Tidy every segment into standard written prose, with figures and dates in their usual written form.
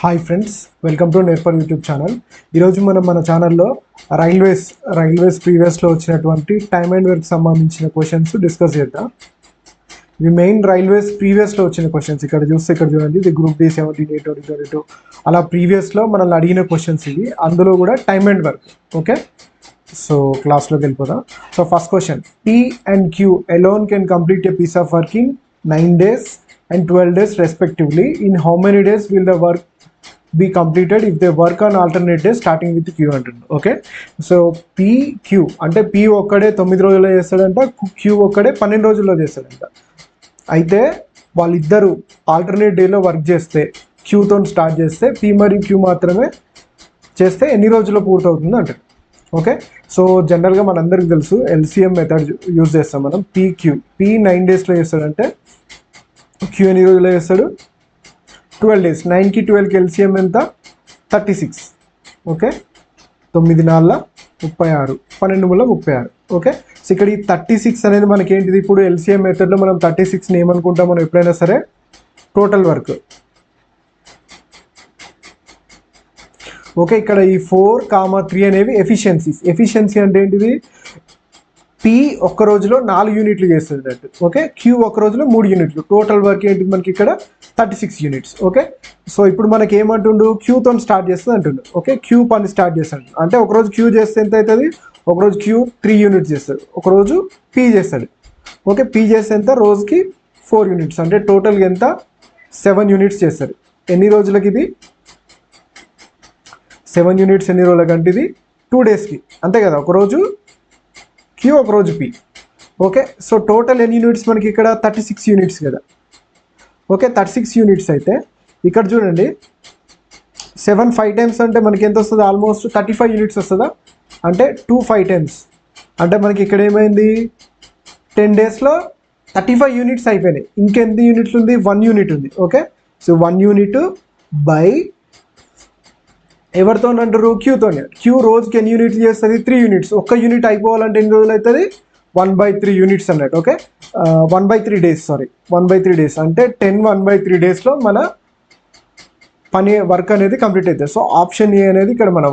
Hi friends, welcome to నేర్పర్ YouTube channel. ఈరోజు మనం మన ఛానల్లో రైల్వేస్ ప్రీవియస్లో వచ్చినటువంటి టైమ్ అండ్ వర్క్ సంబంధించిన క్వశ్చన్స్ డిస్కస్ చేద్దాం. ఇవి మెయిన్ రైల్వేస్ ప్రీవియస్లో వచ్చిన క్వశ్చన్స్. ఇక్కడ చూడండి, ఇది గ్రూప్ డి 17A 2022 అలా ప్రీవియస్లో మనల్ని అడిగిన క్వశ్చన్స్ ఇవి. అందులో కూడా time and work. Okay, so క్లాస్లోకి వెళ్ళిపోదాం. So first question, P and Q alone can complete a piece of work in 9 days and 12 days respectively. In how many days will the work be completed if they work on alternate days starting with Q అంటుంది. Okay, so PQ అంటే P ఒక్కడే 9 రోజుల్లో చేస్తాడంట, Q ఒక్కడే 12 రోజుల్లో చేస్తాడంట. అయితే వాళ్ళిద్దరూ ఆల్టర్నేట్ డేలో వర్క్ చేస్తే, Qతో స్టార్ట్ చేస్తే P మరియు Q మాత్రమే చేస్తే ఎన్ని రోజుల్లో పూర్తవుతుంది అంటారు. ఓకే, సో జనరల్గా మనందరికి తెలుసు LCM మెథడ్ యూజ్ చేస్తాం మనం. P 9 డేస్లో చేస్తాడంటే Q ఎన్ని రోజుల్లో చేస్తాడు? 12 డేస్. 9కి 12కి LCM ఎంత? 36. ఓకే, 9 4 36, 12 3 36. ఓకే, సో ఇక్కడ ఈ 36 అనేది మనకి ఏంటిది? ఇప్పుడు LCM మెథడ్లో మనం 36ని ఏమనుకుంటాం మనం ఎప్పుడైనా సరే? Total work. ఓకే, ఇక్కడ ఈ 4, 3 అనేవి ఎఫిషియన్సీస్. ఎఫిషియన్సీ అంటే ఏంటిది? P ఒక్క రోజులో 4 యూనిట్లు చేస్తుంది అంటే. ఓకే, Q ఒక్క రోజులో 3 యూనిట్లు. టోటల్ వర్క్ ఏంటి మనకి ఇక్కడ? 36 యూనిట్స్. ఓకే, సో ఇప్పుడు మనకి ఏమంటుండు? Qతో స్టార్ట్ చేస్తుంది అంటుండు. ఓకే, Q పని స్టార్ట్ చేస్తాడు అంటే ఒకరోజు Q చేస్తే ఎంత అవుతుంది? ఒకరోజు Q 3 యూనిట్స్ చేస్తాడు, ఒకరోజు P చేస్తాడు. ఓకే, P చేస్తే ఎంత? రోజుకి 4 యూనిట్స్ అంటే టోటల్గా ఎంత? 7 యూనిట్స్ చేస్తారు. ఎన్ని రోజులకి ఇది? 7 యూనిట్స్ ఎన్ని రోజులకి అంటే ఇది 2 డేస్కి, అంతే కదా? ఒకరోజు Q, ఒకరోజు P. ఓకే, సో టోటల్ ఎన్ని యూనిట్స్ మనకి ఇక్కడ? 36 యూనిట్స్ కదా. ఓకే, 36 యూనిట్స్ అయితే ఇక్కడ చూడండి, 7 5 టైమ్స్ అంటే మనకి ఎంత వస్తుంది? ఆల్మోస్ట్ 35 యూనిట్స్ వస్తుందా? అంటే 2 5 టైమ్స్ అంటే మనకి ఇక్కడ ఏమైంది? 10 డేస్లో 35 యూనిట్స్ అయిపోయినాయి. ఇంకెంత యూనిట్లు ఉంది? 1 యూనిట్ ఉంది. ఓకే, సో 1 యూనిట్ బై ఎవరితో అంటారు? Qతోనే. Q రోజుకి ఎన్ని యూనిట్లు చేస్తుంది? 3 యూనిట్స్. ఒక్క యూనిట్ అయిపోవాలంటే ఎన్ని రోజులు అవుతుంది? 1/3 యూనిట్స్ అన్నట్టు. ఓకే, 1/3 డేస్, సారీ 1/3 డేస్ అంటే 10 1/3 డేస్లో మన వర్క్ అనేది కంప్లీట్ అవుతుంది. సో ఆప్షన్ ఏ అనేది ఇక్కడ మన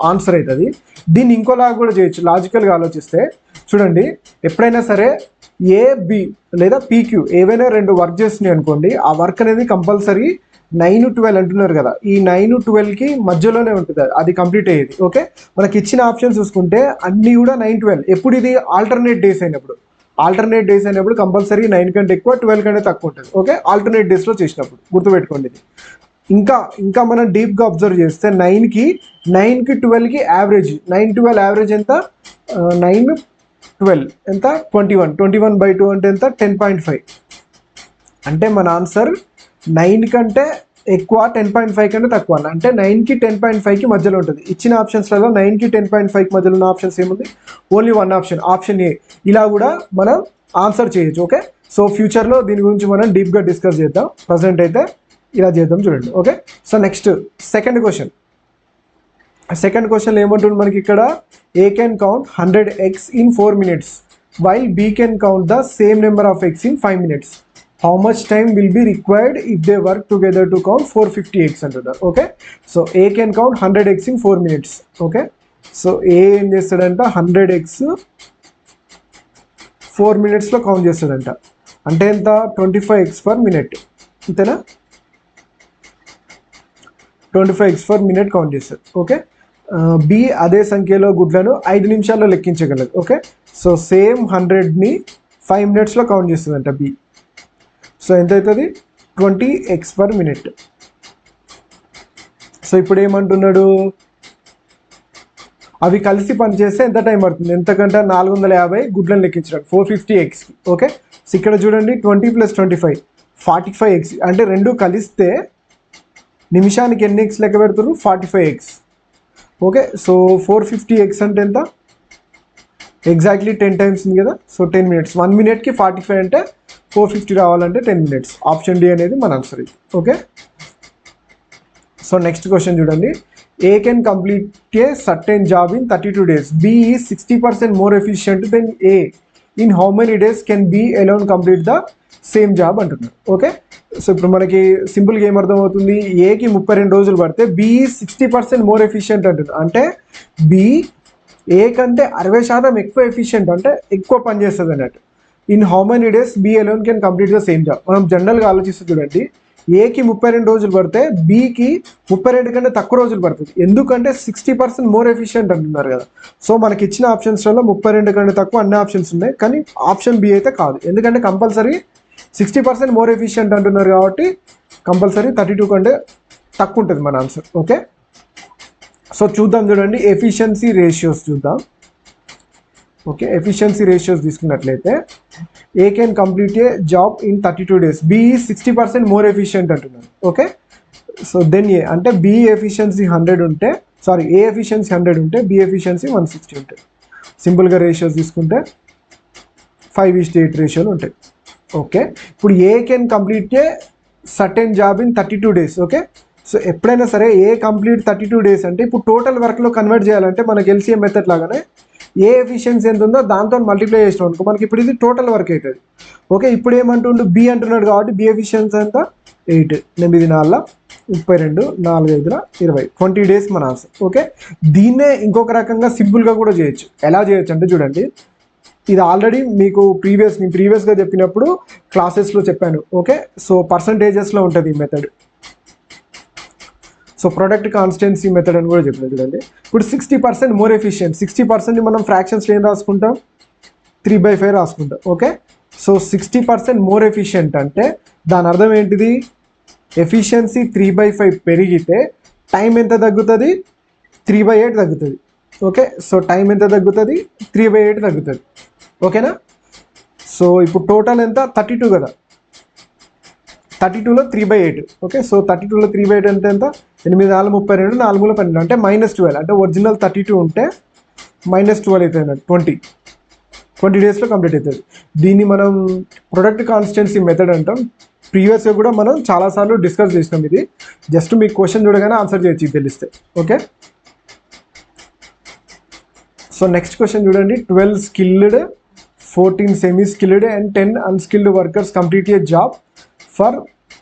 ఆన్సర్ అవుతుంది. దీన్ని ఇంకోలాగా కూడా చేయొచ్చు. లాజికల్గా ఆలోచిస్తే చూడండి, ఎప్పుడైనా సరే AB లేదా PQ ఏవైనా 2 వర్క్ చేస్తున్నాయి అనుకోండి, ఆ వర్క్ అనేది కంపల్సరీ 9 12 అంటున్నారు కదా, ఈ 9 12కి మధ్యలోనే ఉంటుంది అది కంప్లీట్ అయ్యేది. ఓకే, మనకి ఇచ్చిన ఆప్షన్ చూసుకుంటే అన్నీ కూడా 9 12. ఎప్పుడు ఇది? ఆల్టర్నేట్ డేస్ అయినప్పుడు కంపల్సరీ 9 కంటే ఎక్కువ, 12 కంటే తక్కువ ఉంటుంది. ఓకే, ఆల్టర్నేట్ డేస్లో చేసినప్పుడు గుర్తుపెట్టుకోండి ఇది. ఇంకా మనం డీప్గా అబ్జర్వ్ చేస్తే 9కి 12కి యావరేజ్, 9 12 యావరేజ్ ఎంత? 9 12 ఎంత? 21/2 అంటే ఎంత? 10.5. అంటే మన ఆన్సర్ 9 కంటే ఎక్కువ, 10.5 కంటే తక్కువ అంటే 9కి 10.5కి మధ్యలో ఉంటుంది. ఇచ్చిన ఆప్షన్స్లలో 9కి 10.5కి మధ్యలో ఉన్న ఆప్షన్స్ ఏముంది? Only 1 option, option A. ఇలా కూడా మనం ఆన్సర్ చేయొచ్చు. ఓకే, సో ఫ్యూచర్లో దీని గురించి మనం డీప్గా డిస్కస్ చేద్దాం. ప్రజెంట్ అయితే ఇలా చేద్దాం చూడండి. Okay, so next second question ఏమంటుంది మనకి ఇక్కడ? A can count 100 eggs in 4 minutes while B can count the same number of eggs in 5 minutes. How much time will be required if they work together to count 450 eggs అంటున్నారు. Okay, so A can count 100 eggs in 4 minutes. Okay, so A ఏం చేస్తాడంట? 100 eggs 4 minutesలో count చేస్తాడంట. అంటే ఎంత? 25 eggs per minute, అంతేనా? 25 eggs per minute count చేస్తారు. Okay, B అదే సంఖ్యలో గుడ్లను 5 నిమిషాల్లో లెక్కించగలదు. ఓకే, సో సేమ్ 100ని 5 minutesలో కౌంట్ చేస్తుందంట B. సో ఎంత అవుతుంది? 20 eggs per minute. సో ఇప్పుడు ఏమంటున్నాడు? అవి కలిసి పనిచేస్తే ఎంత టైం పడుతుంది? ఎంతకంటే 450 గుడ్లను లెక్కించడానికి 450 eggsకి. ఓకే, సో ఇక్కడ చూడండి, 20 + 25 45 eggs అంటే రెండు కలిస్తే నిమిషానికి ఎన్ని ఎగ్స్ లెక్క పెడుతున్నారు? 45 eggs. ఓకే, సో 450 eggs అంటే ఎంత? ఎగ్జాక్ట్లీ 10 టైమ్స్ ఉంది కదా, సో 10 minutes. 1 minute 45 అంటే 450 రావాలంటే 10 minutes. ఆప్షన్ డి అనేది మన ఆన్సర్ ఇది. ఓకే, సో నెక్స్ట్ క్వశ్చన్ చూడండి, A can complete a certain job in 32 days. B is 60% more efficient than A. In how many days can B alone complete the same job అంటున్నారు. Okay, so ఇప్పుడు మనకి సింపుల్గా ఏమర్థమవుతుంది, ఏకి 32 రోజులు పడితే B 60% more efficient అంటున్నారు. అంటే బి ఏ కంటే 60% ఎక్కువ ఎఫిషియంట్, అంటే ఎక్కువ పని చేస్తుంది అన్నట్టు. In how many days B alone can complete the same job. మనం జనరల్గా ఆలోచిస్తూ చూడండి, ఏకి 32 రోజులు పడితే బికి 32 కంటే తక్కువ రోజులు పడుతుంది. ఎందుకంటే 60% మోర్ ఎఫిషియంట్ అంటున్నారు కదా. సో మనకి ఇచ్చిన ఆప్షన్స్లో 32 కంటే తక్కువ అన్ని ఆప్షన్స్ ఉన్నాయి, కానీ ఆప్షన్ బి అయితే కాదు. ఎందుకంటే కంపల్సరీ 60% మోర్ ఎఫిషియంట్ అంటున్నారు కాబట్టి కంపల్సరీ 32 కంటే తక్కువ ఉంటుంది మన ఆన్సర్. ఓకే, సో చూద్దాం చూడండి, ఎఫిషియన్సీ రేషియోస్ చూద్దాం. ఓకే, ఎఫిషియన్సీ రేషియోస్ తీసుకున్నట్లయితే A can complete a job in 32 days, B 60% more efficient అంటున్నారు. ఓకే, సో దెన్ ఏ అంటే బి ఎఫిషియన్సీ 100 ఉంటే, సారీ ఏ ఎఫిషియన్సీ 100 ఉంటే బి ఎఫిషియన్సీ 160 ఉంటుంది. సింపుల్గా రేషియోస్ తీసుకుంటే 5:8 రేషియోలు ఉంటాయి. ఓకే, ఇప్పుడు ఏ can complete a certain job in 32 days. Okay, so ఎప్పుడైనా సరే ఏ కంప్లీట్ 32 days అంటే ఇప్పుడు టోటల్ వర్క్లో కన్వర్ట్ చేయాలంటే మనకి ఎల్సీఎం మెథడ్ లాగానే ఏ ఎఫిషియన్సీ ఎంత ఉందో దాంతో మల్టిప్లై చేసినాం అనుకో మనకి ఇప్పుడు ఇది టోటల్ వర్క్ అవుతుంది. ఓకే, ఇప్పుడు ఏమంటుండు బి అంటున్నాడు కాబట్టి బి ఎఫిషియన్సీ ఎంత 8, 8 4 32, 4 5 20, 20 days మన ఆన్సర్. ఓకే, దీన్నే ఇంకొక రకంగా సింపుల్గా కూడా చేయొచ్చు. ఎలా చేయొచ్చు అంటే చూడండి, ఇది ఆల్రెడీ మీకు నేను ప్రీవియస్గా చెప్పినప్పుడు క్లాసెస్లో చెప్పాను. ఓకే, సో పర్సంటేజెస్లో ఉంటుంది ఈ method. So product constituency method అని కూడా చెప్పిన చూడండి. ఇప్పుడు 60% మోర్ ఎఫిషియెంట్, 60% మనం ఫ్రాక్షన్స్లో ఏం రాసుకుంటాం, 3/5 రాసుకుంటాం. ఓకే, సో 60% మోర్ ఎఫిషియెంట్ అంటే దాని అర్థం ఏంటిది, ఎఫిషియన్సీ 3/5 పెరిగితే టైం ఎంత తగ్గుతుంది, 3/8 తగ్గుతుంది. ఓకే, సో టైం ఎంత తగ్గుతుంది, 3/8 తగ్గుతుంది. ఓకేనా, సో ఇప్పుడు టోటల్ ఎంత 32 కదా, 32లో 3/8. ఓకే, సో 32లో 3/8 అంటే ఎంత, 8 4 32, 4 12 అంటే -12. అంటే ఒరిజినల్ 32 ఉంటే -12 అవుతుంది, 20 డేస్లో కంప్లీట్ అవుతుంది. దీన్ని మనం ప్రొడక్ట్ కాన్స్టెన్సీ మెథడ్ అంటాం. ప్రీవియస్గా కూడా మనం చాలాసార్లు డిస్కస్ చేసినాం. ఇది జస్ట్ మీకు క్వశ్చన్ చూడగానే ఆన్సర్ చేయొచ్చు ఇది తెలిస్తే. ఓకే, సో నెక్స్ట్ క్వశ్చన్ చూడండి, 12 skilled, 14 semi skilled and 10 unskilled workers complete a job for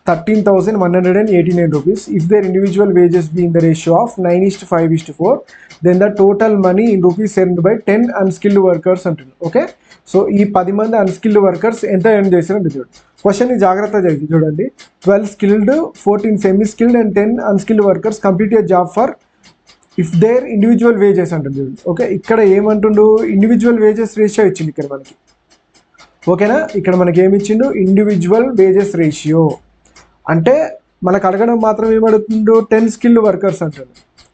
13,189 rupees. If their individual wages be in the ratio of 9:5:4, then the total money in rupees earned by 10 unskilled workers అంటుంది. Okay, so ఈ 10 మంది unskilled workers ఎంత earn చేశారంటే చూడండి, question జాగ్రత్తగా జరిగింది చూడండి. 12 skilled, 14 semi skilled and 10 unskilled workers complete a job for if there individual wages అంటుంది. ఓకే, ఇక్కడ ఏమంటుండు, ఇండివిజువల్ వేజెస్ రేషియో ఇచ్చింది ఇక్కడ మనకి. ఓకేనా, ఇక్కడ మనకి ఏమి ఇచ్చిండు, ఇండివిజువల్ వేజెస్ రేషియో అంటే మనకు అడగడం మాత్రం ఏమడుగుతుండు, 10 skilled వర్కర్స్ అంటుండు,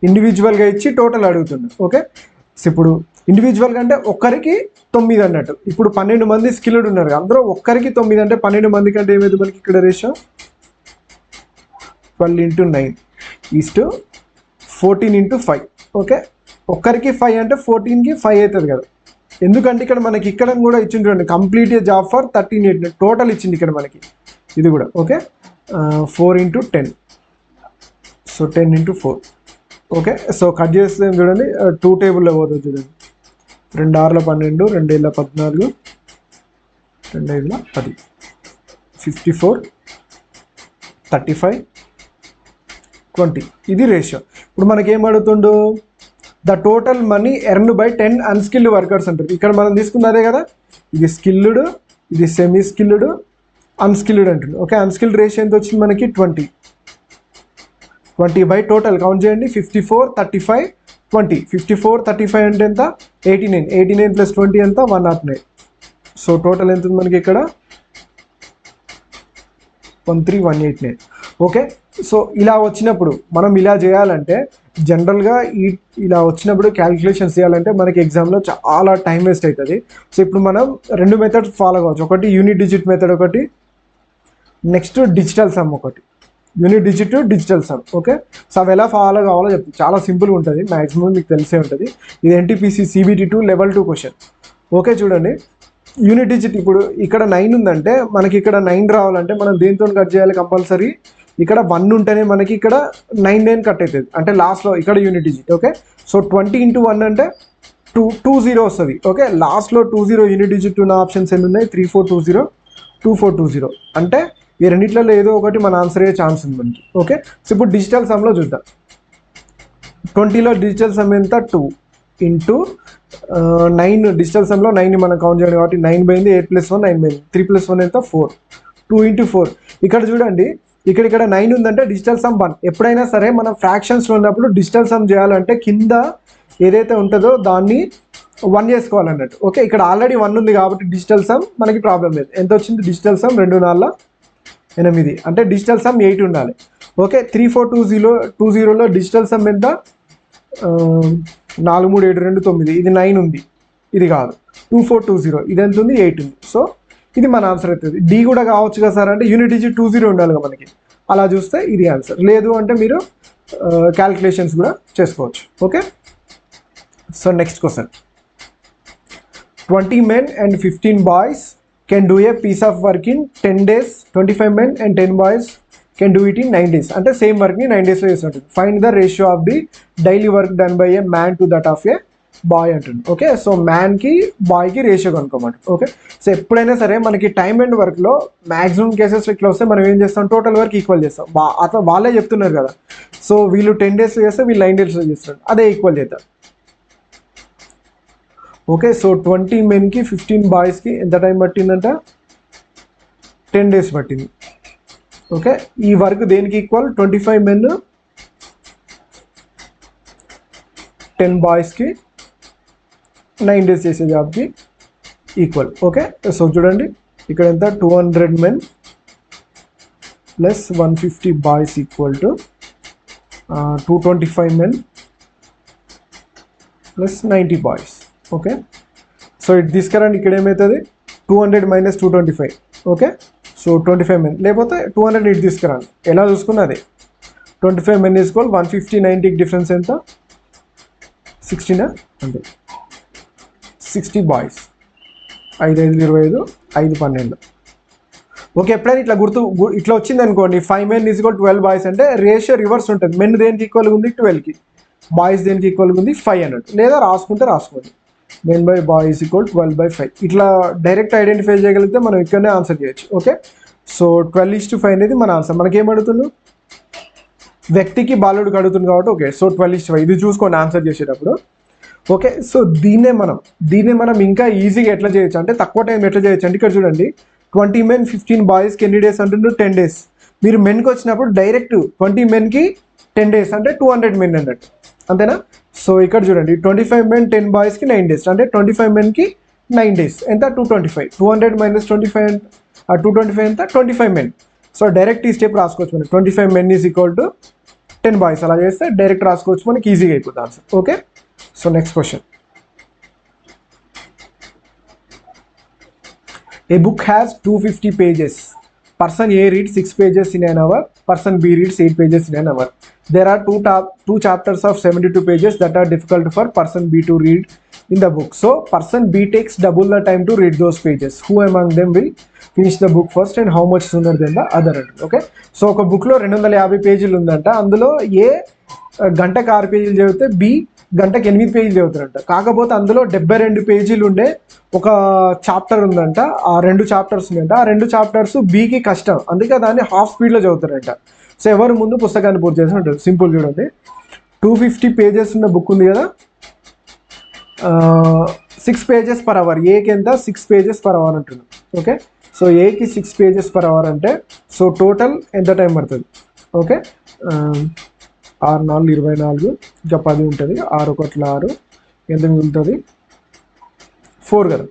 ఇండివిజువల్గా ఇచ్చి టోటల్ అడుగుతుండు. ఓకే, సో ఇప్పుడు ఇండివిజువల్గా అంటే ఒక్కరికి 9 అన్నట్టు. ఇప్పుడు 12 మంది స్కిల్డ్ ఉన్నారు, అందరూ ఒక్కరికి 9 అంటే 12 మంది కంటే ఏమైంది మనకి ఇక్కడ రేషియో 12 × 9 14 × 5. ఓకే, ఒక్కరికి 5 అంటే 14కి 5 అవుతుంది కదా. ఎందుకంటే ఇక్కడ మనకి ఇక్కడ కూడా ఇచ్చింది చూడండి, complete a job for 13 total ఇచ్చింది ఇక్కడ మనకి ఇది కూడా. Okay, 4 × 10, so 10 × 4. Okay, so cut చేస్తే చూడండి 2 టేబుల్లో పోతుంది చూడండి, 2 6 12, 2 7 14, 2 5 10, 54, 35, 20 ఇది రేషియో. ఇప్పుడు మనకి ఏం అడుగుతుండు, the total money earn by 10 unskilled workers అంటారు. ఇక్కడ మనం తీసుకున్నదే కదా, ఇది స్కిల్డ్, ఇది సెమీ స్కిల్డ్, అన్స్కిల్డ్ అంటుంది. ఓకే, అన్స్కిల్డ్ రేషియో ఎంత వచ్చింది మనకి 20 బై టోటల్ కౌంట్ చేయండి, 54, 35, 20. 54, 35 అంటే ఎంత 89, 89 + 20 ఎంత 109. సో టోటల్ ఎంత ఉంది మనకి ఇక్కడ 13189. ఓకే, సో ఇలా వచ్చినప్పుడు మనం ఇలా చేయాలంటే జనరల్గా ఇలా వచ్చినప్పుడు క్యాలిక్యులేషన్స్ చేయాలంటే మనకి ఎగ్జామ్లో చాలా టైం వేస్ట్ అవుతుంది. సో ఇప్పుడు మనం 2 మెథడ్స్ ఫాలో కావచ్చు, ఒకటి యూనిట్ డిజిట్ మెథడ్, ఒకటి నెక్స్ట్ డిజిటల్ సమ్, ఒకటి unit digit, digital sum. Okay, so అవి ఎలా ఫాలో కావాలో చెప్తాను, చాలా సింపుల్గా ఉంటుంది, మ్యాక్సిమం మీకు తెలిసే ఉంటుంది. ఇది NTPC CBT 2 Level 2 question. Okay, చూడండి యూనిట్ డిజిట్ ఇప్పుడు ఇక్కడ 9 ఉందంటే మనకి ఇక్కడ 9 రావాలంటే మనం దేంతో కట్ చేయాలి, కంపల్సరీ ఇక్కడ 1 ఉంటేనే మనకి ఇక్కడ 9 కట్ అవుతుంది, అంటే లాస్ట్లో ఇక్కడ యూనిట్ డిజిట్. ఓకే, సో 20 × 1 అంటే 20 వస్తుంది. ఓకే, లాస్ట్లో 20 యూనిట్ డిజిట్ ఉన్న ఆప్షన్స్ ఎన్ని ఉన్నాయి, 3 4 20 2420 అంటే ఈ రెండిట్లలో ఏదో ఒకటి మన ఆన్సర్ అయ్యే ఛాన్స్ ఉంది మనకి. ఓకే, సో ఇప్పుడు డిజిటల్ సమ్లో చూద్దాం. 20లో డిజిటల్ సమ్ ఎంత 2 ఇంటూ 9. డిజిటల్ సమ్లో 9ని మనం కౌంట్ చేయాలి కాబట్టి 9 పోయింది, 8 + 1 9 పోయింది, 3 + 1 ఎంత 4. 2 × 4. ఇక్కడ చూడండి, ఇక్కడ 9 ఉందంటే డిజిటల్ సమ్ 1. ఎప్పుడైనా సరే మనం ఫ్రాక్షన్స్లో ఉన్నప్పుడు డిజిటల్ సమ్ చేయాలంటే కింద ఏదైతే ఉంటుందో దాన్ని 1 చేసుకోవాలన్నట్టు. ఓకే, ఇక్కడ ఆల్రెడీ 1 ఉంది కాబట్టి డిజిటల్ సమ్ మనకి ప్రాబ్లం లేదు. ఎంత వచ్చింది డిజిటల్ సమ్ 2 × 4 = 8 అంటే డిజిటల్ సమ్ 8 ఉండాలి. ఓకే, 3420లో డిజిటల్ సమ్ ఎంత 4 3 7 2 9. ఇది 9 ఉంది, ఇది కాదు. 2420 ఇది ఎంత ఉంది 8 ఉంది. సో ఇది మన ఆన్సర్ అవుతుంది. డి కూడా కావచ్చు కదా సార్ అంటే యూనిట్ డిజిట్ 20 ఉండాలి మనకి. అలా చూస్తే ఇది ఆన్సర్. లేదు అంటే మీరు క్యాల్కులేషన్స్ కూడా చేసుకోవచ్చు. Okay, so next question. 20 men and 15 boys can do a piece of work in 10 days. 25 men and 10 boys can do it in 9 days. అంటే సేమ్ వర్క్ని 9 daysలో చేసి ఉంటుంది. Find the ratio of the daily work done by a man to that of a boy అంటుంది. Okay, so మ్యాన్కి బాయ్కి ratio కనుక్కోమంట. Okay, so ఎప్పుడైనా సరే మనకి టైమ్ అండ్ వర్క్లో మ్యాక్సిమం కేసెస్ ఇట్లా వస్తే మనం ఏం చేస్తాం, టోటల్ వర్క్ ఈక్వల్ చేస్తాం. అట్లా వాళ్ళే చెప్తున్నారు కదా. సో వీళ్ళు 10 daysలో చేస్తే వీళ్ళు 9 daysలో చేస్తారు, అదే ఈక్వల్ చేద్దాం. ఓకే, సో 20 మెన్కి 15 బాయ్స్కి ఎంత టైం పట్టిందంట 10 days పట్టింది. ఓకే, ఈ వర్క్ దేనికి ఈక్వల్ 25 men 10 బాయ్స్కి 9 days చేసే జాబ్కి ఈక్వల్. ఓకే, సో చూడండి ఇక్కడ ఎంత 200 men + 150 boys equal to 225 men + 90 boys. Okay, so ఇది తీసుకురండి. ఇక్కడ ఏమవుతుంది 200 - 225. ఓకే, సో 25 men లేకపోతే 200 ఇటు తీసుకురాండి. ఎలా చూసుకున్నది 25 men = 150 90కి డిఫరెన్స్ ఎంత 16 అంటే 60 బాయ్స్. 5 5 25 5 12. ఓకే, ఎప్పుడైనా ఇట్లా వచ్చింది అనుకోండి 5 men = 12 బాయ్స్ అంటే రేషియో రివర్స్ ఉంటుంది. మెన్ దేనికి ఈక్వల్గా ఉంది 12కి, బాయ్స్ దేనికి ఈక్వల్గా ఉంది 5 అన్నట్టు. లేదా రాసుకోండి men by boy = 12/5. ఇట్లా డైరెక్ట్ ఐడెంటిఫై చేయగలిగితే మనం ఇక్కడనే ఆన్సర్ చేయొచ్చు. ఓకే, సో 12:5 అనేది మన ఆన్సర్. మనకేం అడుగుతున్నాం, వ్యక్తికి బాలుడికి అడుగుతుంది కాబట్టి. ఓకే, సో 12:5 ఇది చూసుకోండి ఆన్సర్ చేసేటప్పుడు. ఓకే, సో దీన్నే మనం ఇంకా ఈజీగా ఎట్లా చేయొచ్చు అంటే తక్కువ టైం ఎట్లా చేయొచ్చు అంటే ఇక్కడ చూడండి 20 men 15 బాయ్స్కి ఎన్ని డేస్ అంటున్నారు 10 days. మీరు మెన్కి వచ్చినప్పుడు డైరెక్ట్ 20 menకి 10 days అంటే 200 men అన్నట్టు, అంతేనా. సో ఇక్కడ చూడండి 25 men 10 బాయ్స్కి 9 days అంటే 25 menకి 9 days ఎంత 225. 200 - 25 225 ఎంత 25 men. సో డైరెక్ట్ ఈ స్టెప్ రాసుకోవచ్చు మనం. 25 men = 10 బాయ్స్ అలా చేస్తే డైరెక్ట్ రాసుకోవచ్చు, మనకి ఈజీగా అయిపోతుంది answer. Okay, so next question. A book has 250 pages. Person A reads 6 pages in an hour. Person B reads 8 pages in an hour. There are two chapters of 72 pages that are difficult for person B to read in the book. So person B takes double the time to read those pages. Who among them will finish the book first and how much sooner than the other? Okay, so ఒక బుక్లో 250 పేజీలు ఉందంట. అందులో ఏ గంటకు 6 పేజీలు చదివితే B గంటకి 8 పేజీలు చదువుతారంట. కాకపోతే అందులో 72 పేజీలు ఉండే ఒక చాప్టర్ ఉందంట. ఆ 2 చాప్టర్స్ ఉన్నాయంట. ఆ 2 చాప్టర్స్ బీకి కష్టం, అందుకే దాన్ని హాఫ్ స్పీడ్లో చదువుతారంట. సో ఎవరు ముందు పుస్తకాన్ని పూర్తి చేసి ఉంటుంది. సింపుల్ చూడండి, 250 pages ఉన్న బుక్ ఉంది కదా, 6 pages per hour. ఏకి ఎంత 6 pages per hour అంటున్నాం. ఓకే, సో ఏకి 6 pages per hour అంటే సో టోటల్ ఎంత టైం పడుతుంది. ఓకే, 6 4 24 ఇంకా 10 ఉంటుంది. 6 1 6 ఎంత మిగులుతుంది 4 కదా.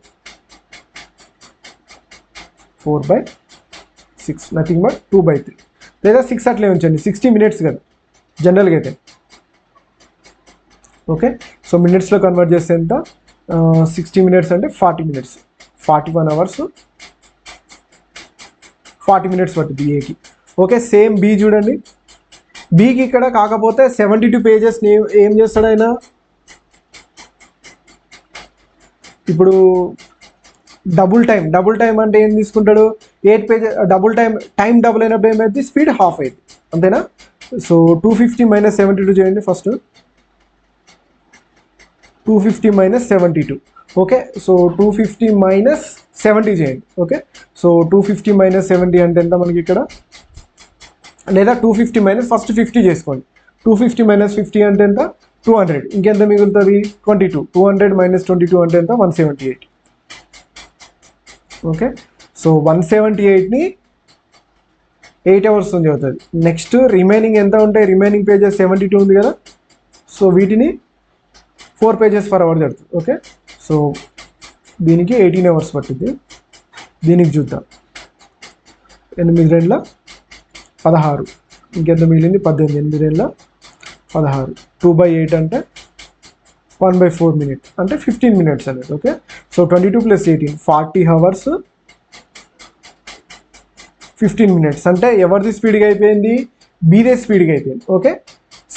4/6 నథింగ్ బట్ 2/3 లేదా 6 అట్లే ఉంచండి. 60 minutes కదా జనరల్గా అయితే. ఓకే, సో మినిట్స్లో కన్వర్ట్ చేస్తే ఎంత 60 minutes అంటే 40 minutes. 41 hours 40 minutes పడుతుంది ఏకి. ఓకే, సేమ్ బి చూడండి. బీకి ఇక్కడ కాకపోతే 72 pages ఏం చేస్తాడు ఆయన, ఇప్పుడు డబుల్ టైం అంటే ఏం తీసుకుంటాడు 8 pages. టైం డబుల్ అయినప్పుడు ఏమైంది స్పీడ్ హాఫ్ అయింది, అంతేనా. సో 250 - 72 చేయండి ఫస్ట్. 250 - 72. ఓకే, సో 250 - 70 చేయండి. ఓకే, సో 250 మైనస్ 70 అంటే ఎంత మనకి ఇక్కడ, లేదా 250 మైనస్ ఫస్ట్ 50 చేసుకోండి. 250 మైనస్ 50 అంటే ఎంత, 200. ఇంకెంత మిగులుతుంది, 22. 200 మైనస్ 22 అంటే ఎంత, 178. ఓకే, సో 178ని 8 అవర్స్ చదువుతుంది. నెక్స్ట్ రిమైనింగ్ ఎంత ఉంటాయి, రిమైనింగ్ పేజెస్ 72 ఉంది కదా, సో వీటిని 4 pages per hour జరుగుతుంది. ఓకే, సో దీనికి 18 అవర్స్ పట్టుద్ది. దీనికి చూద్దాం, 8 2 16, ఇంకెంత మిగిలింది 18, 8 2 16, 2/8 అంటే 1/4 minute అంటే 15 minutes అనేది. ఓకే, సో 22 + 18 40 hours 15 minutes అంటే ఎవరిది స్పీడ్గా అయిపోయింది, బీదే స్పీడ్గా అయిపోయింది. ఓకే,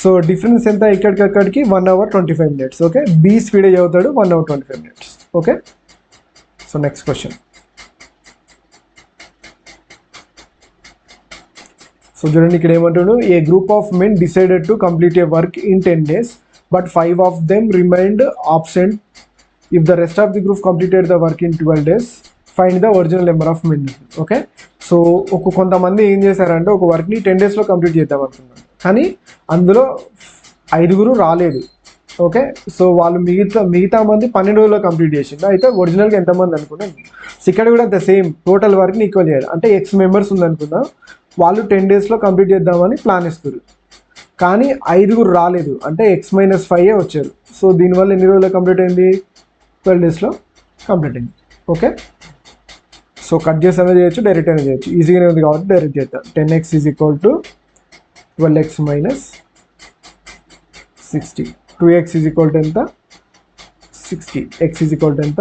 సో డిఫరెన్స్ ఎంత ఇక్కడికి 1 hour 25 minutes. Okay, B speed చదువుతాడు 1 hour 25 minutes. Okay, so next question. So చూడండి ఇక్కడ ఏమంటాడు, a group of men decided to complete a work in 10 days but 5 of them remained absent. If the rest of the group completed the work in 12 days find the original number of men. Okay, so కొంతమంది ఏం చేశారంటే ఒక వర్క్ని 10 daysలో complete చేద్దాం అనుకున్నారు, కానీ అందులో 5 రాలేదు. ఓకే, సో వాళ్ళు మిగతా మంది 12 రోజుల్లో కంప్లీట్ చేసిండు. అయితే ఒరిజినల్గా ఎంతమంది అనుకున్నాం, సో ఇక్కడ కూడా అంత సేమ్ టోటల్ వర్క్ని ఈక్వల్ చేయాలి. అంటే X మెంబర్స్ ఉందనుకుందాం, వాళ్ళు 10 daysలో కంప్లీట్ చేద్దామని ప్లాన్ ఇస్తారు, కానీ 5 రాలేదు, అంటే X-5 వచ్చారు. సో దీనివల్ల ఎన్ని రోజుల్లో కంప్లీట్ అయింది, 12 daysలో కంప్లీట్ అయింది. ఓకే, సో కట్ చేసి అనేది చేయొచ్చు, డైరెక్ట్ అనేది చేయొచ్చు, ఈజీగానే ఉంది కాబట్టి డైరెక్ట్ చేద్దాం. 10x = 12x - 60, 2x ఎంత 60, x ఎంత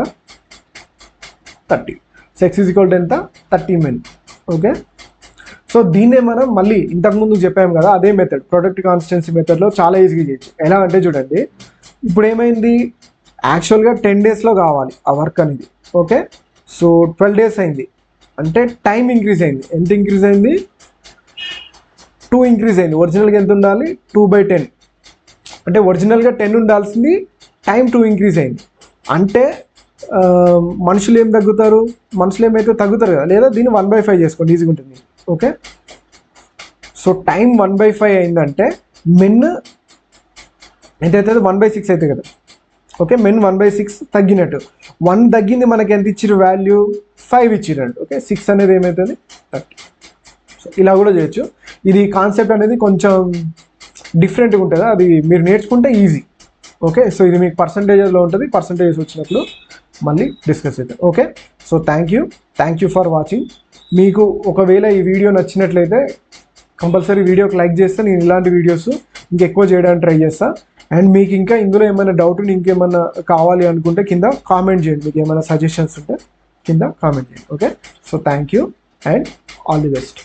30, సో x ఎంత 30 men. ఓకే, సో దీన్నే మనం మళ్ళీ ఇంతకుముందు చెప్పాము కదా, అదే మెథడ్ ప్రొడక్ట్ కాన్స్టెన్సీ మెథడ్లో చాలా ఈజీగా చేయొచ్చు. ఎలా అంటే చూడండి, ఇప్పుడు ఏమైంది, యాక్చువల్గా 10 daysలో కావాలి ఆ వర్క్ అనేది. ఓకే, సో 12 days అయింది అంటే టైం ఇంక్రీజ్ అయింది. ఎంత ఇంక్రీజ్ అయింది, 2 ఇంక్రీజ్ అయింది. ఒరిజినల్గా ఎంత ఉండాలి, 2/10, అంటే ఒరిజినల్గా 10 ఉండాల్సింది, టైం 2 ఇంక్రీజ్ అయింది. అంటే మనుషులు ఏం తగ్గుతారు, మనుషులు ఏమైతే తగ్గుతారు కదా, లేదా దీన్ని 1/5 చేసుకోండి, ఈజీగా ఉంటుంది. ఓకే, సో టైం 1/5 అయిందంటే మెన్ ఎంతైతే 1/6 అవుతుంది కదా. ఓకే, మెన్ 1/6 తగ్గినట్టు, 1 తగ్గింది, మనకి ఎంత ఇచ్చిరు వాల్యూ, 5 ఇచ్చిరండి. ఓకే, 6 అనేది ఏమవుతుంది 30. సో ఇలా కూడా చేయొచ్చు. ఇది కాన్సెప్ట్ అనేది కొంచెం డిఫరెంట్గా ఉంటుంది, అది మీరు నేర్చుకుంటే ఈజీ. ఓకే, సో ఇది మీకు పర్సంటేజ్లో ఉంటుంది, పర్సంటేజెస్ వచ్చినప్పుడు మళ్ళీ డిస్కస్ చేద్దాం. Okay, so thank you for watching. మీకు ఒకవేళ ఈ వీడియో నచ్చినట్లయితే కంపల్సరీ వీడియోకి లైక్ చేస్తే నేను ఇలాంటి వీడియోస్ ఇంకెక్కువ చేయడానికి ట్రై చేస్తాను. అండ్ మీకు ఇంకా ఇందులో ఏమైనా డౌట్, ఇంకేమైనా కావాలి అనుకుంటే కింద కామెంట్ చేయండి, మీకు ఏమైనా సజెషన్స్ ఉంటే కింద కామెంట్ చేయండి. Okay, so thank you and all the best.